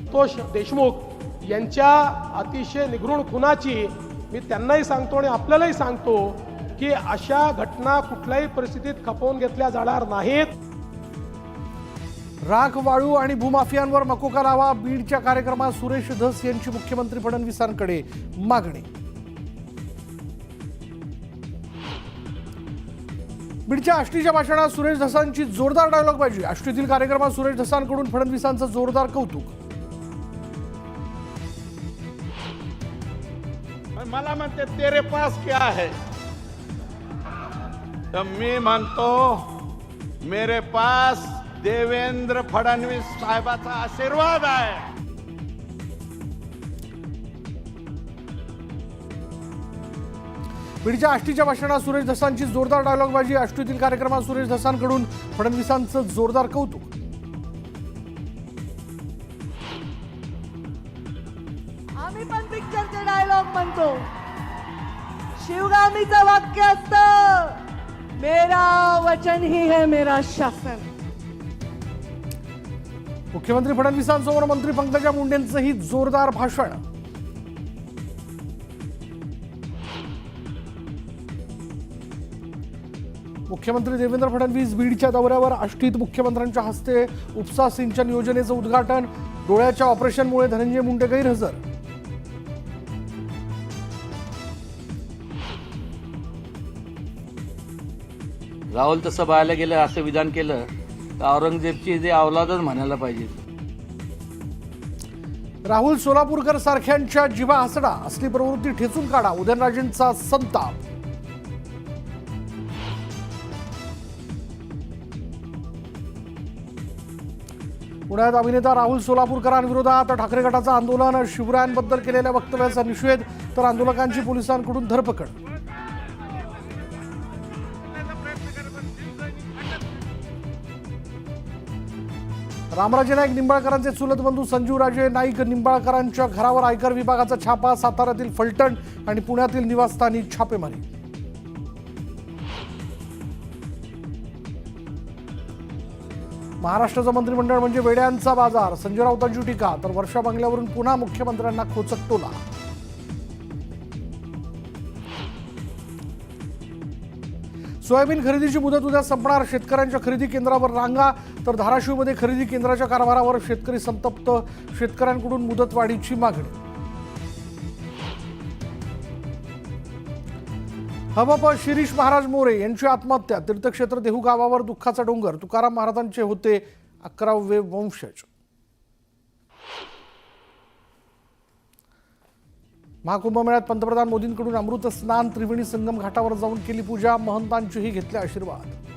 संतोष देशमुख यांच्या अतिशय निगृढ खुनाची मी त्यांनाही सांगतो आणि आपल्यालाही सांगतो की अशा घटना कुठल्याही परिस्थितीत खपवून घेतल्या जाणार नाहीत। राख वाळू आणि भूमाफियांवर मकोका लावा, बीडच्या कार्यक्रमात सुरेश धस यांची मुख्यमंत्री फडणवीसांकडे मागणी। बीडच्या आष्टीच्या भाषणात सुरेश धसांची जोरदार डायलॉगबाजी, आष्टीतील कार्यक्रमात सुरेश धसांकडून फडणवीसांचं जोरदार कौतुक। मला म्हणते तेरे पास क्या है, तर मी म्हणतो मेरे पास देवेंद्र फडणवीस साहेबाचा आशीर्वाद आहे। बीडच्या आष्टीच्या भाषणात सुरेश धसांची जोरदार डायलॉगबाजी, आष्टीतील कार्यक्रमात सुरेश धसांकडून फडणवीसांचं जोरदार कौतुक। आम्ही पण पिक्चरचे डायलॉग म्हणतो, शिवगामीचं वाक्य असतं, मेरा वचन ही है मेरा शासन। मुख्यमंत्री फडणवीसांसमोर मंत्री पंकजा मुंडेंचंही जोरदार भाषण। मुख्यमंत्री देवेंद्र फडणवीस बीडच्या दौऱ्यावर, आष्टीत मुख्यमंत्र्यांच्या हस्ते उपसा सिंचन योजनेचं उद्घाटन, डोळ्याच्या ऑपरेशनमुळे धनंजय मुंडे गैरहजर। राहुल तसं पाहायला गेलं असं विधान केलं तर औरंगजेबची जे अवलादच म्हणायला पाहिजे। राहुल सोलापूरकर सारख्यांच्या जिव्हा हसडा, असली प्रवृत्ती ठेचून काढा, उदयनराजेंचा संताप। पुण्यात अभिनेता राहुल सोलापूरकरांविरोधात ठाकरे गटाचं आंदोलन, शिवरायांबद्दल केलेल्या वक्तव्याचा निषेध, तर आंदोलकांची पोलिसांकडून धरपकड। रामराजे नाईक निंबाळकरांचे चुलत बंधू संजीवराजे नाईक निंबाळकरांच्या घरावर आयकर विभागाचा छापा, साताऱ्यातील फलटण आणि पुण्यातील निवासस्थानी छापेमारी। महाराष्ट्राचं मंत्रिमंडळ म्हणजे वेड्यांचा बाजार, संजय राऊतांची टीका, तर वर्षा बंगल्यावरून पुन्हा मुख्यमंत्र्यांना खोचक टोला। सोयाबीन खरेदीची मुदत उद्या संपणार, शेतकऱ्यांच्या खरेदी केंद्रावर रांगा, तर धाराशिवमध्ये खरेदी केंद्राच्या कारभारावर शेतकरी संतप्त, शेतकऱ्यांकडून मुदतवाढीची मागणी। हबप शिरीष महाराज मोरे यांची आत्महत्या, तीर्थक्षेत्र देहू गावावर दुःखाचा डोंगर, तुकाराम महाराजांचे होते 11वे वंशज। महाकुंभमेळ्यात पंतप्रधान मोदींकडून अमृत स्नान, त्रिवेणी संगम घाटावर जाऊन केली पूजा, महंतांचीही घेतले आशीर्वाद।